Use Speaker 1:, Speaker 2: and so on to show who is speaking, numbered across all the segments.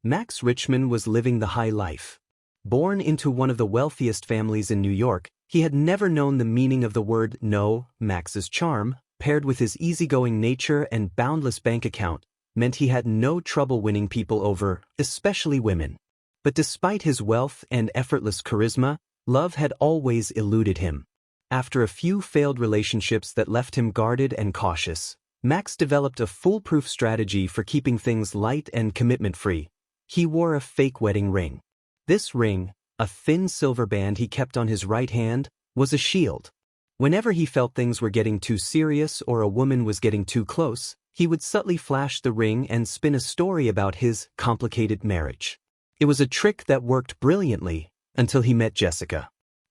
Speaker 1: Max Richman was living the high life. Born into one of the wealthiest families in New York, he had never known the meaning of the word no. Max's charm, paired with his easygoing nature and boundless bank account, meant he had no trouble winning people over, especially women. But despite his wealth and effortless charisma, love had always eluded him. After a few failed relationships that left him guarded and cautious, Max developed a foolproof strategy for keeping things light and commitment-free. He wore a fake wedding ring. This ring, a thin silver band he kept on his right hand, was a shield. Whenever he felt things were getting too serious or a woman was getting too close, he would subtly flash the ring and spin a story about his complicated marriage. It was a trick that worked brilliantly until he met Jessica.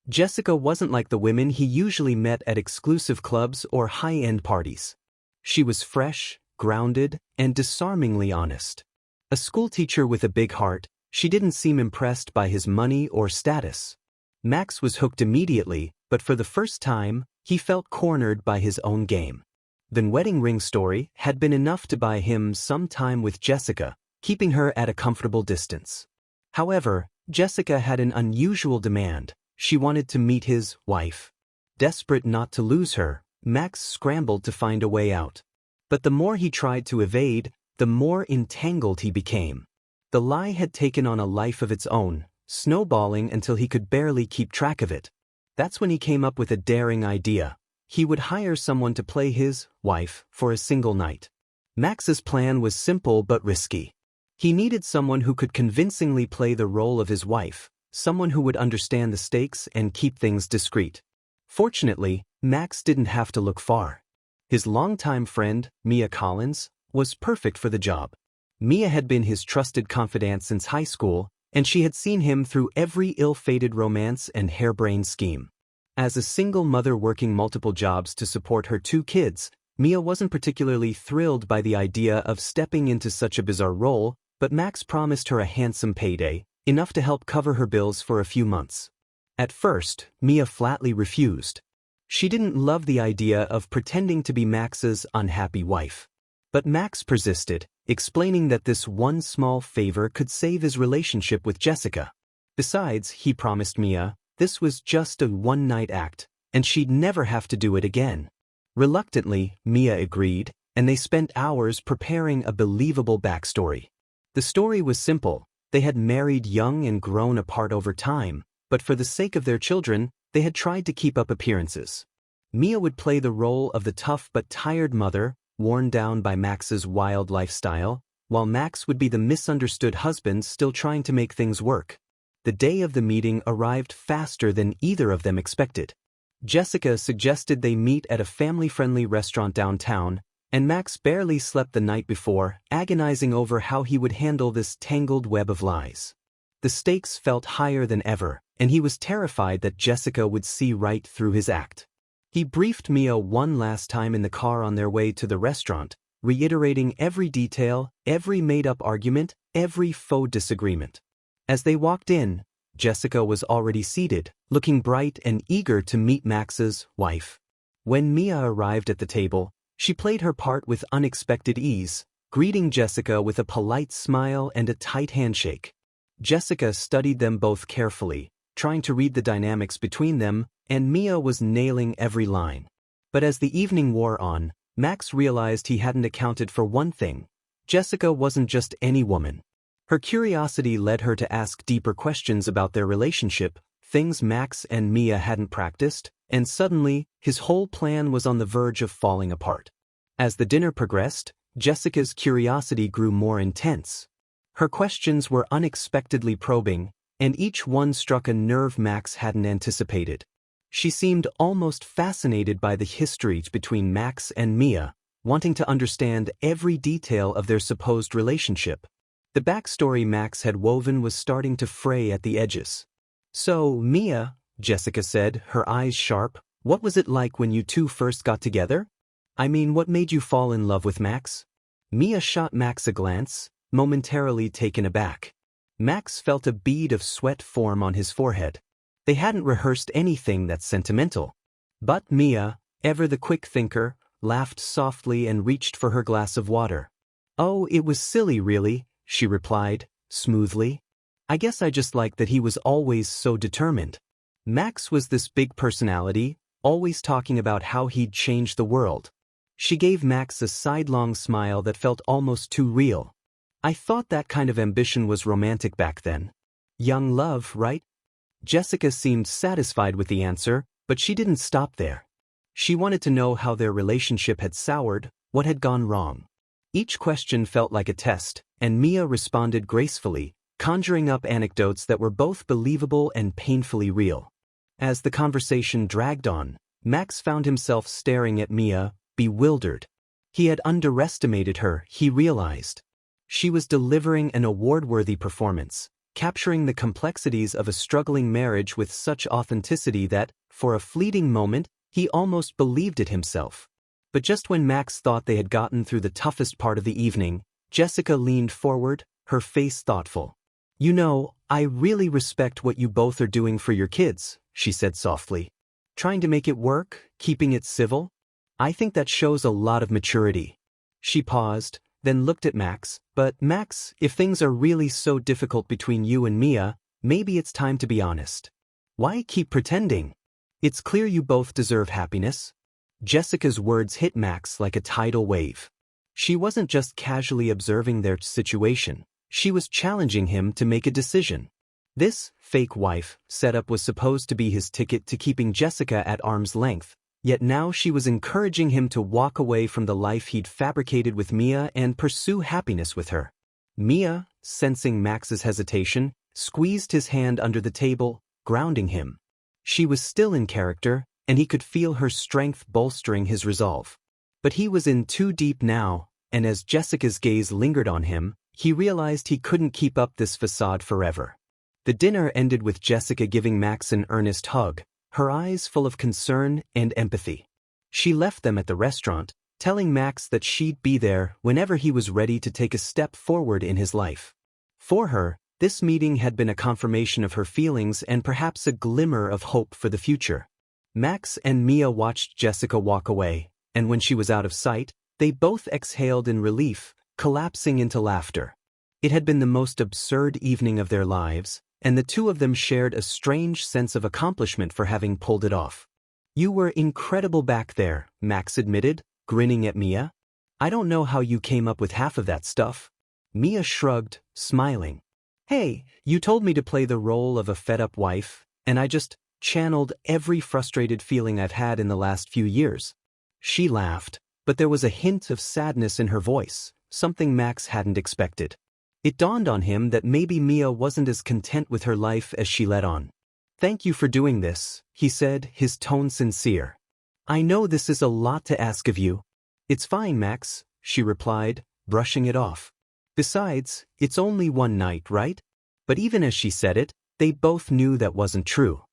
Speaker 1: Jessica wasn't like the women he usually met at exclusive clubs or high-end parties. She was fresh, grounded, and disarmingly honest. A schoolteacher with a big heart, she didn't seem impressed by his money or status. Max was hooked immediately, but for the first time, he felt cornered by his own game. The wedding ring story had been enough to buy him some time with Jessica, keeping her at a comfortable distance. However, Jessica had an unusual demand. She wanted to meet his wife. Desperate not to lose her, Max scrambled to find a way out. But the more he tried to evade, the more entangled he became. The lie had taken on a life of its own, snowballing until he could barely keep track of it. That's when he came up with a daring idea. He would hire someone to play his wife for a single night. Max's plan was simple but risky. He needed someone who could convincingly play the role of his wife, someone who would understand the stakes and keep things discreet. Fortunately, Max didn't have to look far. His longtime friend, Mia Collins, was perfect for the job. Mia had been his trusted confidant since high school, and she had seen him through every ill-fated romance and harebrained scheme. As a single mother working multiple jobs to support her 2 kids, Mia wasn't particularly thrilled by the idea of stepping into such a bizarre role, but Max promised her a handsome payday, enough to help cover her bills for a few months. At first, Mia flatly refused. She didn't love the idea of pretending to be Max's unhappy wife. But Max persisted, explaining that this one small favor could save his relationship with Jessica. Besides, he promised Mia, this was just a one-night act, and she'd never have to do it again. Reluctantly, Mia agreed, and they spent hours preparing a believable backstory. The story was simple. They had married young and grown apart over time, but for the sake of their children, they had tried to keep up appearances. Mia would play the role of the tough but tired mother, worn down by Max's wild lifestyle, while Max would be the misunderstood husband still trying to make things work. The day of the meeting arrived faster than either of them expected. Jessica suggested they meet at a family-friendly restaurant downtown, and Max barely slept the night before, agonizing over how he would handle this tangled web of lies. The stakes felt higher than ever, and he was terrified that Jessica would see right through his act. He briefed Mia one last time in the car on their way to the restaurant, reiterating every detail, every made-up argument, every faux disagreement. As they walked in, Jessica was already seated, looking bright and eager to meet Max's wife. When Mia arrived at the table, she played her part with unexpected ease, greeting Jessica with a polite smile and a tight handshake. Jessica studied them both carefully, trying to read the dynamics between them, and Mia was nailing every line. But as the evening wore on, Max realized he hadn't accounted for one thing. Jessica wasn't just any woman. Her curiosity led her to ask deeper questions about their relationship, things Max and Mia hadn't practiced, and suddenly, his whole plan was on the verge of falling apart. As the dinner progressed, Jessica's curiosity grew more intense. Her questions were unexpectedly probing, and each one struck a nerve Max hadn't anticipated. She seemed almost fascinated by the history between Max and Mia, wanting to understand every detail of their supposed relationship. The backstory Max had woven was starting to fray at the edges. "So, Mia," Jessica said, her eyes sharp, "what was it like when you 2 first got together? I mean, what made you fall in love with Max?" Mia shot Max a glance, momentarily taken aback. Max felt a bead of sweat form on his forehead. They hadn't rehearsed anything that sentimental. But Mia, ever the quick thinker, laughed softly and reached for her glass of water. "Oh, it was silly really," she replied, smoothly. I guess I just liked that he was always so determined. Max was this big personality, always talking about how he'd change the world. She gave Max a sidelong smile that felt almost too real. I thought that kind of ambition was romantic back then. Young love, right? Jessica seemed satisfied with the answer, but she didn't stop there. She wanted to know how their relationship had soured, what had gone wrong. Each question felt like a test, and Mia responded gracefully, conjuring up anecdotes that were both believable and painfully real. As the conversation dragged on, Max found himself staring at Mia, bewildered. He had underestimated her, he realized. She was delivering an award-worthy performance, capturing the complexities of a struggling marriage with such authenticity that, for a fleeting moment, he almost believed it himself. But just when Max thought they had gotten through the toughest part of the evening, Jessica leaned forward, her face thoughtful. "You know, I really respect what you both are doing for your kids," she said softly. "Trying to make it work, keeping it civil? I think that shows a lot of maturity." She paused, then looked at Max. "But Max, if things are really so difficult between you and Mia, maybe it's time to be honest. Why keep pretending? It's clear you both deserve happiness." Jessica's words hit Max like a tidal wave. She wasn't just casually observing their situation, she was challenging him to make a decision. This fake wife setup was supposed to be his ticket to keeping Jessica at arm's length, yet now she was encouraging him to walk away from the life he'd fabricated with Mia and pursue happiness with her. Mia, sensing Max's hesitation, squeezed his hand under the table, grounding him. She was still in character, and he could feel her strength bolstering his resolve. But he was in too deep now, and as Jessica's gaze lingered on him, he realized he couldn't keep up this facade forever. The dinner ended with Jessica giving Max an earnest hug, her eyes full of concern and empathy. She left them at the restaurant, telling Max that she'd be there whenever he was ready to take a step forward in his life. For her, this meeting had been a confirmation of her feelings and perhaps a glimmer of hope for the future. Max and Mia watched Jessica walk away, and when she was out of sight, they both exhaled in relief, collapsing into laughter. It had been the most absurd evening of their lives, and the two of them shared a strange sense of accomplishment for having pulled it off. "You were incredible back there," Max admitted, grinning at Mia. "I don't know how you came up with half of that stuff." Mia shrugged, smiling. "Hey, you told me to play the role of a fed-up wife, and I just channeled every frustrated feeling I've had in the last few years." She laughed, but there was a hint of sadness in her voice, something Max hadn't expected. It dawned on him that maybe Mia wasn't as content with her life as she let on. "Thank you for doing this," he said, his tone sincere. "I know this is a lot to ask of you." "It's fine, Max," she replied, brushing it off. "Besides, it's only one night, right?" But even as she said it, they both knew that wasn't true.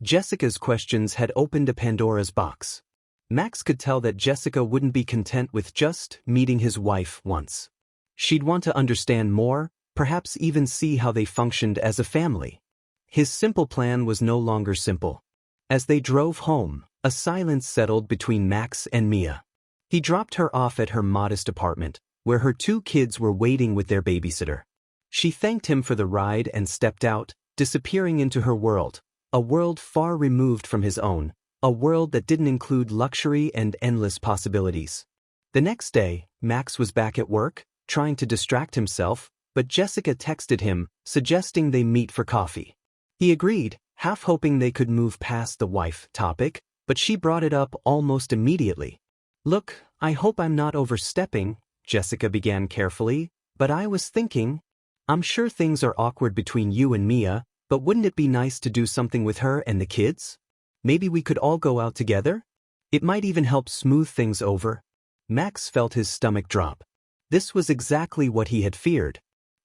Speaker 1: Jessica's questions had opened a Pandora's box. Max could tell that Jessica wouldn't be content with just meeting his wife once. She'd want to understand more, perhaps even see how they functioned as a family. His simple plan was no longer simple. As they drove home, a silence settled between Max and Mia. He dropped her off at her modest apartment, where her two kids were waiting with their babysitter. She thanked him for the ride and stepped out, disappearing into her world, a world far removed from his own, a world that didn't include luxury and endless possibilities. The next day, Max was back at work, trying to distract himself, but Jessica texted him, suggesting they meet for coffee. He agreed, half hoping they could move past the wife topic, but she brought it up almost immediately. "Look, I hope I'm not overstepping," Jessica began carefully, "but I was thinking, I'm sure things are awkward between you and Mia, but wouldn't it be nice to do something with her and the kids? Maybe we could all go out together? It might even help smooth things over." Max felt his stomach drop. This was exactly what he had feared.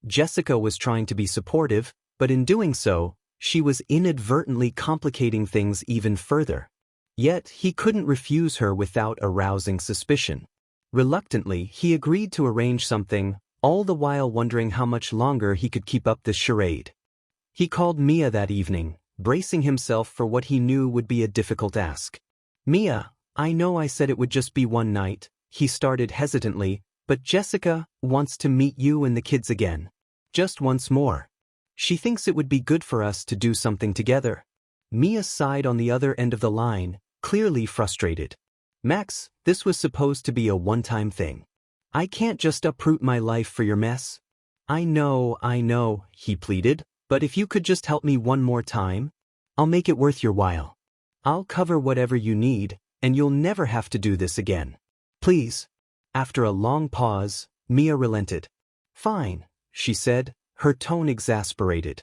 Speaker 1: Jessica was trying to be supportive, but in doing so, she was inadvertently complicating things even further. Yet he couldn't refuse her without arousing suspicion. Reluctantly, he agreed to arrange something, all the while wondering how much longer he could keep up this charade. He called Mia that evening, bracing himself for what he knew would be a difficult ask. "Mia, I know I said it would just be one night," he started hesitantly, "but Jessica wants to meet you and the kids again." Just once more. She thinks it would be good for us to do something together. Mia sighed on the other end of the line, clearly frustrated. Max, this was supposed to be a one-time thing. I can't just uproot my life for your mess. I know, he pleaded, but if you could just help me one more time, I'll make it worth your while. I'll cover whatever you need, and you'll never have to do this again. Please. After a long pause, Mia relented. Fine, she said, her tone exasperated.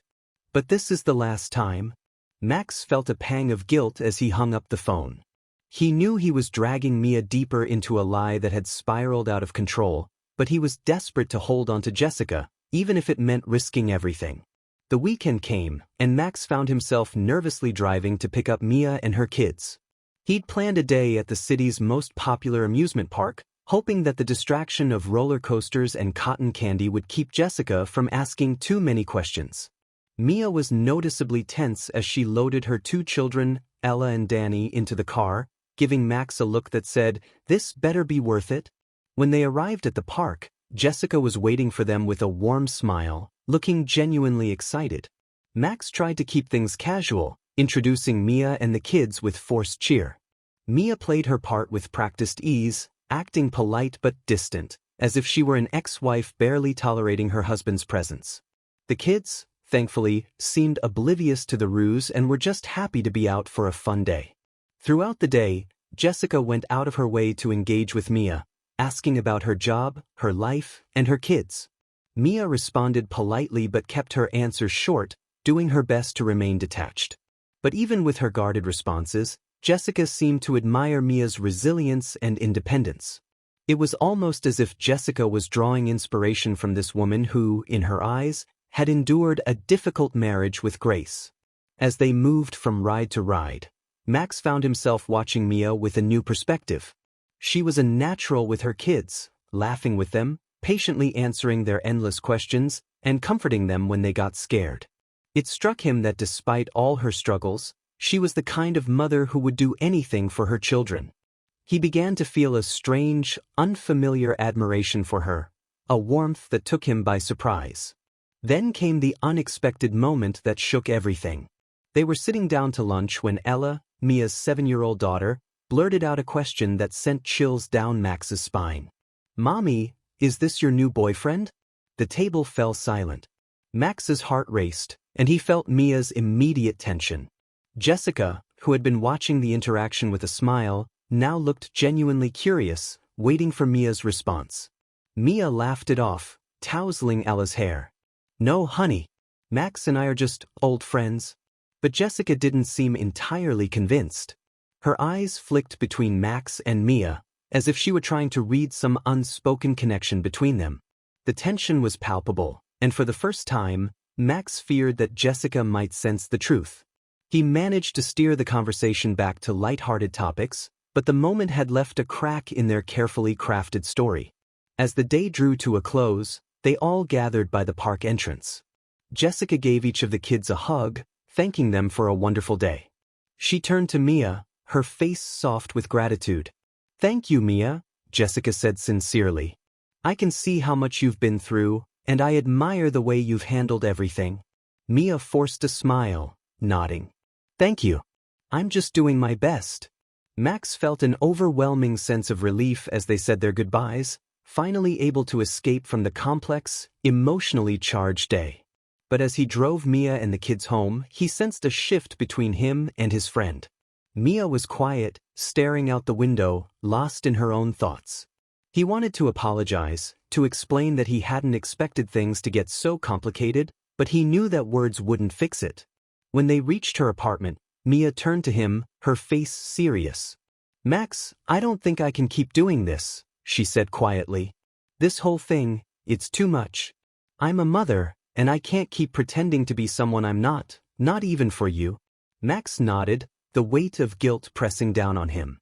Speaker 1: But this is the last time. Max felt a pang of guilt as he hung up the phone. He knew he was dragging Mia deeper into a lie that had spiraled out of control, but he was desperate to hold on to Jessica, even if it meant risking everything. The weekend came, and Max found himself nervously driving to pick up Mia and her kids. He'd planned a day at the city's most popular amusement park, hoping that the distraction of roller coasters and cotton candy would keep Jessica from asking too many questions. Mia was noticeably tense as she loaded her two children, Ella and Danny, into the car, giving Max a look that said, "This better be worth it." When they arrived at the park, Jessica was waiting for them with a warm smile, looking genuinely excited. Max tried to keep things casual, introducing Mia and the kids with forced cheer. Mia played her part with practiced ease, acting polite but distant, as if she were an ex-wife barely tolerating her husband's presence. The kids, thankfully, seemed oblivious to the ruse and were just happy to be out for a fun day. Throughout the day, Jessica went out of her way to engage with Mia, asking about her job, her life, and her kids. Mia responded politely but kept her answers short, doing her best to remain detached. But even with her guarded responses, Jessica seemed to admire Mia's resilience and independence. It was almost as if Jessica was drawing inspiration from this woman who, in her eyes, had endured a difficult marriage with grace. As they moved from ride to ride, Max found himself watching Mia with a new perspective. She was a natural with her kids, laughing with them, patiently answering their endless questions, and comforting them when they got scared. It struck him that despite all her struggles, she was the kind of mother who would do anything for her children. He began to feel a strange, unfamiliar admiration for her, a warmth that took him by surprise. Then came the unexpected moment that shook everything. They were sitting down to lunch when Ella, Mia's 7-year-old daughter, blurted out a question that sent chills down Max's spine. "Mommy, is this your new boyfriend?" The table fell silent. Max's heart raced, and he felt Mia's immediate tension. Jessica, who had been watching the interaction with a smile, now looked genuinely curious, waiting for Mia's response. Mia laughed it off, tousling Ella's hair. "No, honey. Max and I are just old friends." But Jessica didn't seem entirely convinced. Her eyes flicked between Max and Mia, as if she were trying to read some unspoken connection between them. The tension was palpable, and for the first time, Max feared that Jessica might sense the truth. He managed to steer the conversation back to light-hearted topics, but the moment had left a crack in their carefully crafted story. As the day drew to a close, they all gathered by the park entrance. Jessica gave each of the kids a hug, thanking them for a wonderful day. She turned to Mia, her face soft with gratitude. "Thank you, Mia," Jessica said sincerely. "I can see how much you've been through, and I admire the way you've handled everything." Mia forced a smile, nodding. "Thank you. I'm just doing my best." Max felt an overwhelming sense of relief as they said their goodbyes, finally able to escape from the complex, emotionally charged day. But as he drove Mia and the kids home, he sensed a shift between him and his friend. Mia was quiet, staring out the window, lost in her own thoughts. He wanted to apologize, to explain that he hadn't expected things to get so complicated, but he knew that words wouldn't fix it. When they reached her apartment, Mia turned to him, her face serious. "Max, I don't think I can keep doing this," she said quietly. "This whole thing, it's too much. I'm a mother, and I can't keep pretending to be someone I'm not even for you." Max nodded, the weight of guilt pressing down on him.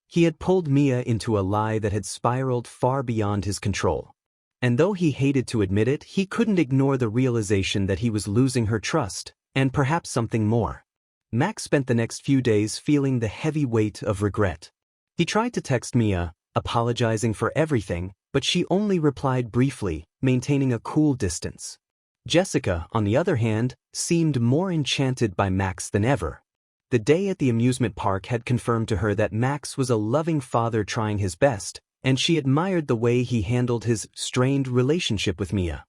Speaker 1: He had pulled Mia into a lie that had spiraled far beyond his control. And though he hated to admit it, he couldn't ignore the realization that he was losing her trust, and perhaps something more. Max spent the next few days feeling the heavy weight of regret. He tried to text Mia, apologizing for everything, but she only replied briefly, maintaining a cool distance. Jessica, on the other hand, seemed more enchanted by Max than ever. The day at the amusement park had confirmed to her that Max was a loving father trying his best, and she admired the way he handled his strained relationship with Mia.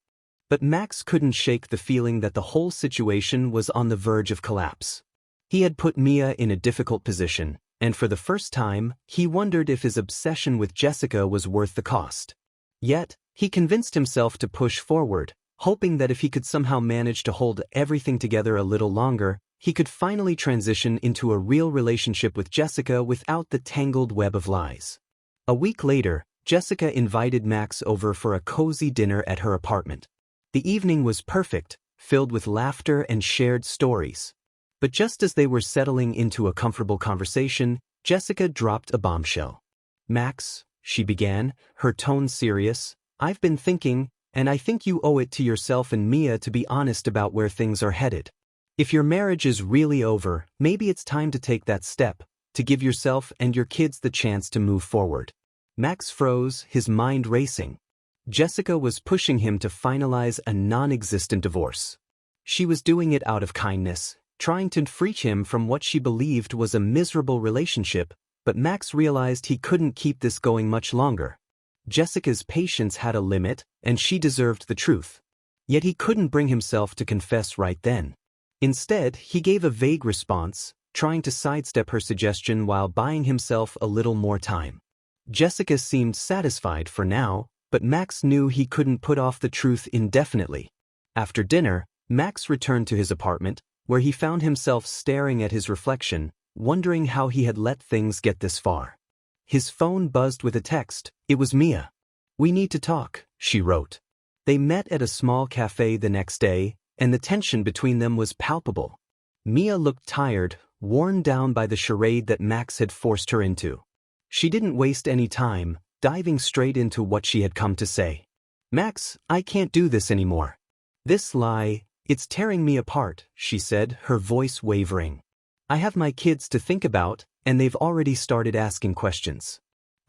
Speaker 1: But Max couldn't shake the feeling that the whole situation was on the verge of collapse. He had put Mia in a difficult position, and for the first time, he wondered if his obsession with Jessica was worth the cost. Yet, he convinced himself to push forward, hoping that if he could somehow manage to hold everything together a little longer, he could finally transition into a real relationship with Jessica without the tangled web of lies. A week later, Jessica invited Max over for a cozy dinner at her apartment. The evening was perfect, filled with laughter and shared stories. But just as they were settling into a comfortable conversation, Jessica dropped a bombshell. "Max," she began, her tone serious, "I've been thinking, and I think you owe it to yourself and Mia to be honest about where things are headed. If your marriage is really over, maybe it's time to take that step, to give yourself and your kids the chance to move forward." Max froze, his mind racing. Jessica was pushing him to finalize a non-existent divorce. She was doing it out of kindness, trying to free him from what she believed was a miserable relationship, but Max realized he couldn't keep this going much longer. Jessica's patience had a limit, and she deserved the truth. Yet he couldn't bring himself to confess right then. Instead, he gave a vague response, trying to sidestep her suggestion while buying himself a little more time. Jessica seemed satisfied for now, but Max knew he couldn't put off the truth indefinitely. After dinner, Max returned to his apartment, where he found himself staring at his reflection, wondering how he had let things get this far. His phone buzzed with a text. It was Mia. "We need to talk," she wrote. They met at a small cafe the next day, and the tension between them was palpable. Mia looked tired, worn down by the charade that Max had forced her into. She didn't waste any time, diving straight into what she had come to say. "Max, I can't do this anymore. This lie, it's tearing me apart," she said, her voice wavering. "I have my kids to think about, and they've already started asking questions.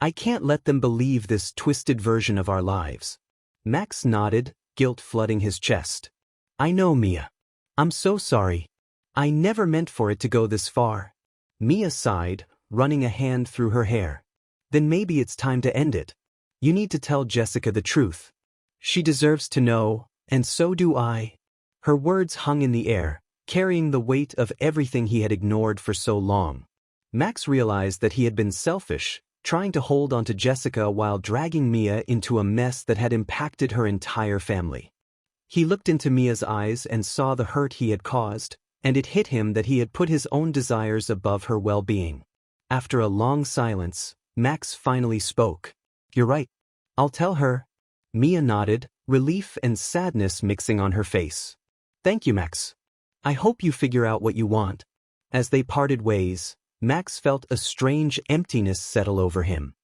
Speaker 1: I can't let them believe this twisted version of our lives." Max nodded, guilt flooding his chest. "I know, Mia. I'm so sorry. I never meant for it to go this far." Mia sighed, running a hand through her hair. "Then maybe it's time to end it. You need to tell Jessica the truth. She deserves to know, and so do I." Her words hung in the air, carrying the weight of everything he had ignored for so long. Max realized that he had been selfish, trying to hold on to Jessica while dragging Mia into a mess that had impacted her entire family. He looked into Mia's eyes and saw the hurt he had caused, and it hit him that he had put his own desires above her well-being. After a long silence, Max finally spoke. "You're right. I'll tell her." Mia nodded, relief and sadness mixing on her face. "Thank you, Max. I hope you figure out what you want." As they parted ways, Max felt a strange emptiness settle over him.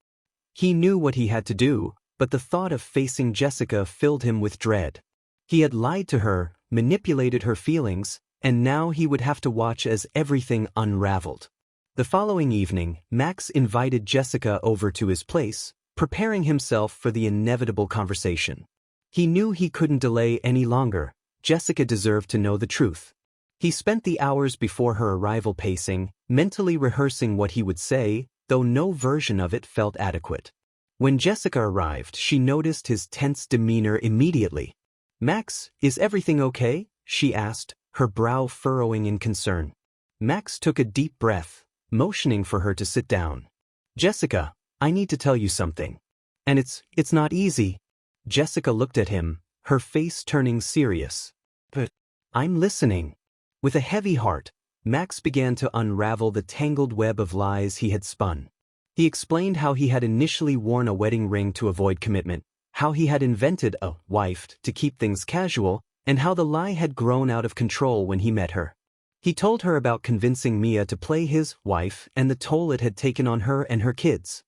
Speaker 1: He knew what he had to do, but the thought of facing Jessica filled him with dread. He had lied to her, manipulated her feelings, and now he would have to watch as everything unraveled. The following evening, Max invited Jessica over to his place, preparing himself for the inevitable conversation. He knew he couldn't delay any longer. Jessica deserved to know the truth. He spent the hours before her arrival pacing, mentally rehearsing what he would say, though no version of it felt adequate. When Jessica arrived, she noticed his tense demeanor immediately. "Max, is everything okay?" she asked, her brow furrowing in concern. Max took a deep breath, motioning for her to sit down. "Jessica, I need to tell you something. And it's not easy." Jessica looked at him, her face turning serious. "But I'm listening." With a heavy heart, Max began to unravel the tangled web of lies he had spun. He explained how he had initially worn a wedding ring to avoid commitment, how he had invented a wife to keep things casual, and how the lie had grown out of control when he met her. He told her about convincing Mia to play his wife and the toll it had taken on her and her kids.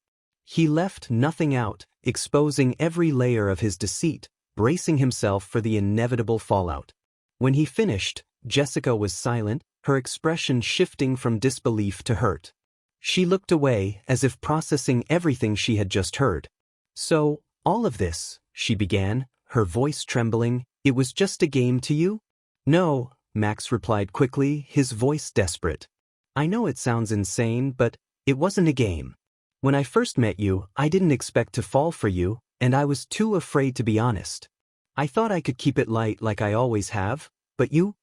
Speaker 1: He left nothing out, exposing every layer of his deceit, bracing himself for the inevitable fallout. When he finished, Jessica was silent, her expression shifting from disbelief to hurt. She looked away, as if processing everything she had just heard. "So, all of this," she began, her voice trembling, It was just a game to you? No, Max replied quickly, his voice desperate. I know it sounds insane, but it wasn't a game. When I first met you, I didn't expect to fall for you, and I was too afraid to be honest. I thought I could keep it light like I always have, but you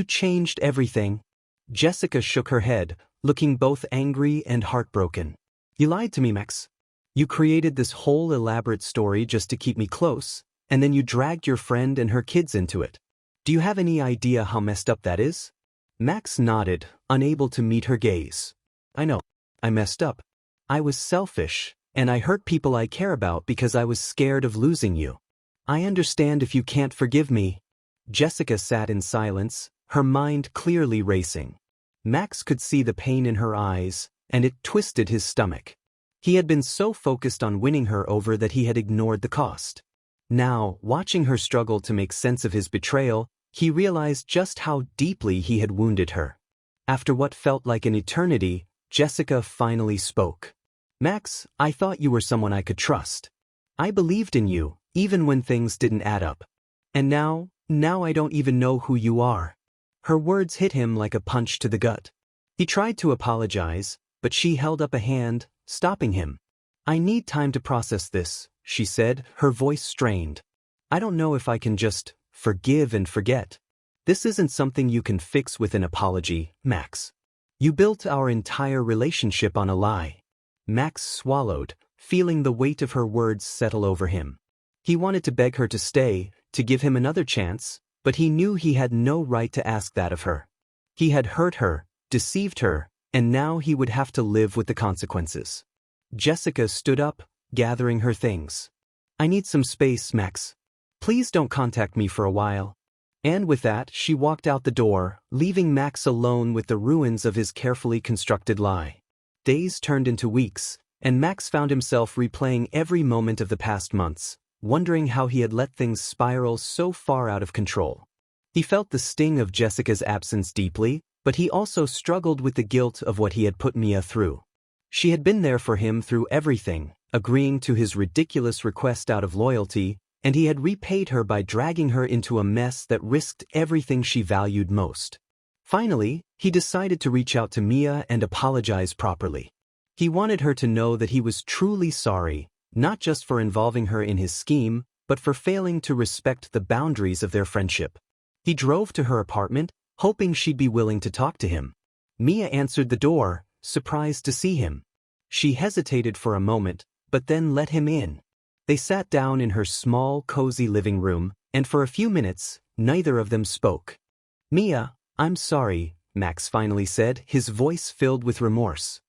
Speaker 1: changed everything. Jessica shook her head, looking both angry and heartbroken. You lied to me, Max. You created this whole elaborate story just to keep me close, and then you dragged your friend and her kids into it. Do you have any idea how messed up that is? Max nodded, unable to meet her gaze. I know. I messed up. I was selfish, and I hurt people I care about because I was scared of losing you. I understand if you can't forgive me. Jessica sat in silence, her mind clearly racing. Max could see the pain in her eyes, and it twisted his stomach. He had been so focused on winning her over that he had ignored the cost. Now, watching her struggle to make sense of his betrayal, he realized just how deeply he had wounded her. After what felt like an eternity, Jessica finally spoke. Max, I thought you were someone I could trust. I believed in you, even when things didn't add up. And now I don't even know who you are. Her words hit him like a punch to the gut. He tried to apologize, but she held up a hand, stopping him. I need time to process this, she said, her voice strained. I don't know if I can just forgive and forget. This isn't something you can fix with an apology, Max. You built our entire relationship on a lie. Max swallowed, feeling the weight of her words settle over him. He wanted to beg her to stay, to give him another chance, but he knew he had no right to ask that of her. He had hurt her, deceived her, and now he would have to live with the consequences. Jessica stood up, gathering her things. I need some space, Max. Please don't contact me for a while. And with that, she walked out the door, leaving Max alone with the ruins of his carefully constructed lie. Days turned into weeks, and Max found himself replaying every moment of the past months, wondering how he had let things spiral so far out of control. He felt the sting of Jessica's absence deeply, but he also struggled with the guilt of what he had put Mia through. She had been there for him through everything, agreeing to his ridiculous request out of loyalty, and he had repaid her by dragging her into a mess that risked everything she valued most. Finally, he decided to reach out to Mia and apologize properly. He wanted her to know that he was truly sorry, not just for involving her in his scheme, but for failing to respect the boundaries of their friendship. He drove to her apartment, hoping she'd be willing to talk to him. Mia answered the door, surprised to see him. She hesitated for a moment, but then let him in. They sat down in her small, cozy living room, and for a few minutes, neither of them spoke. Mia, I'm sorry, Max finally said, his voice filled with remorse.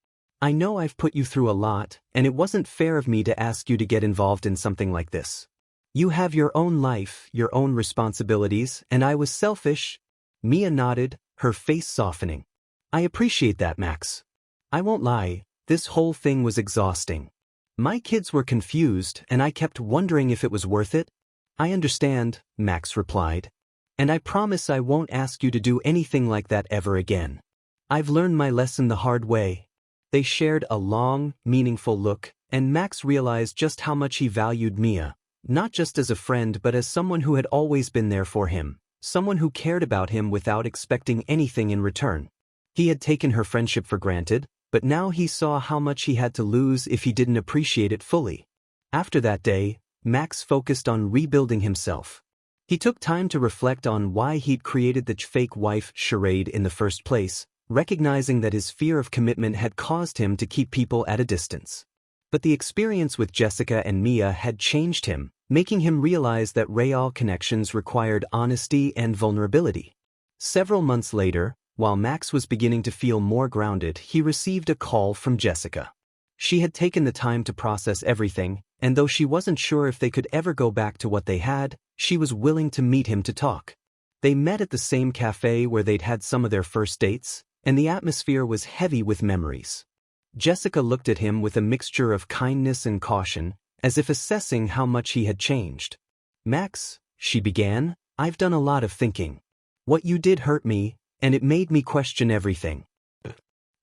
Speaker 1: I know I've put you through a lot, and it wasn't fair of me to ask you to get involved in something like this. You have your own life, your own responsibilities, and I was selfish. Mia nodded, her face softening. I appreciate that, Max. I won't lie, this whole thing was exhausting. My kids were confused, and I kept wondering if it was worth it. I understand, Max replied. And I promise I won't ask you to do anything like that ever again. I've learned my lesson the hard way. They shared a long, meaningful look, and Max realized just how much he valued Mia, not just as a friend but as someone who had always been there for him, someone who cared about him without expecting anything in return. He had taken her friendship for granted, but now he saw how much he had to lose if he didn't appreciate it fully. After that day, Max focused on rebuilding himself. He took time to reflect on why he'd created the fake wife charade in the first place, recognizing that his fear of commitment had caused him to keep people at a distance. But the experience with Jessica and Mia had changed him, making him realize that real connections required honesty and vulnerability. Several months later, while Max was beginning to feel more grounded, he received a call from Jessica. She had taken the time to process everything, and though she wasn't sure if they could ever go back to what they had, she was willing to meet him to talk. They met at the same cafe where they'd had some of their first dates, and the atmosphere was heavy with memories. Jessica looked at him with a mixture of kindness and caution, as if assessing how much he had changed. Max, she began, I've done a lot of thinking. What you did hurt me, and it made me question everything.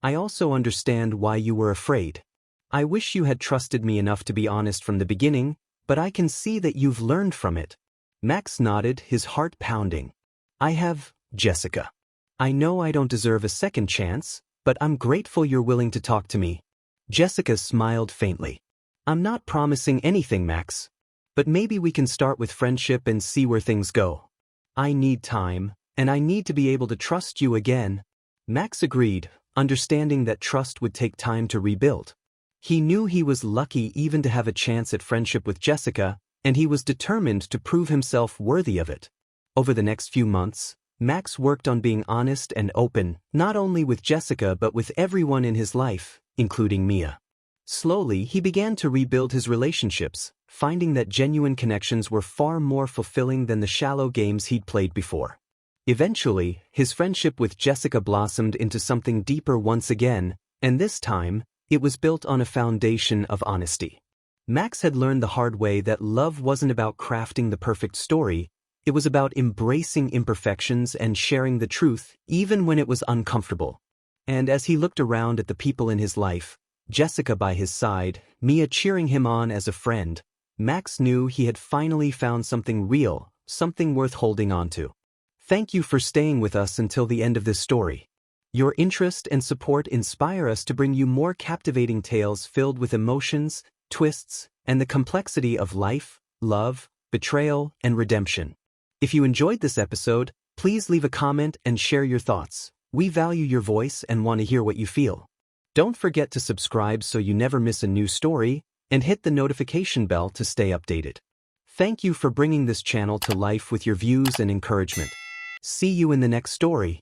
Speaker 1: I also understand why you were afraid. I wish you had trusted me enough to be honest from the beginning, but I can see that you've learned from it. Max nodded, his heart pounding. I have, Jessica. I know I don't deserve a second chance, but I'm grateful you're willing to talk to me. Jessica smiled faintly. I'm not promising anything, Max. But maybe we can start with friendship and see where things go. I need time, and I need to be able to trust you again. Max agreed, understanding that trust would take time to rebuild. He knew he was lucky even to have a chance at friendship with Jessica, and he was determined to prove himself worthy of it. Over the next few months, Max worked on being honest and open, not only with Jessica but with everyone in his life, including Mia. Slowly, he began to rebuild his relationships, finding that genuine connections were far more fulfilling than the shallow games he'd played before. Eventually, his friendship with Jessica blossomed into something deeper once again, and this time, it was built on a foundation of honesty. Max had learned the hard way that love wasn't about crafting the perfect story, it was about embracing imperfections and sharing the truth, even when it was uncomfortable. And as he looked around at the people in his life, Jessica by his side, Mia cheering him on as a friend, Max knew he had finally found something real, something worth holding on to. Thank you for staying with us until the end of this story. Your interest and support inspire us to bring you more captivating tales filled with emotions, twists, and the complexity of life, love, betrayal, and redemption. If you enjoyed this episode, please leave a comment and share your thoughts. We value your voice and want to hear what you feel. Don't forget to subscribe so you never miss a new story, and hit the notification bell to stay updated. Thank you for bringing this channel to life with your views and encouragement. See you in the next story.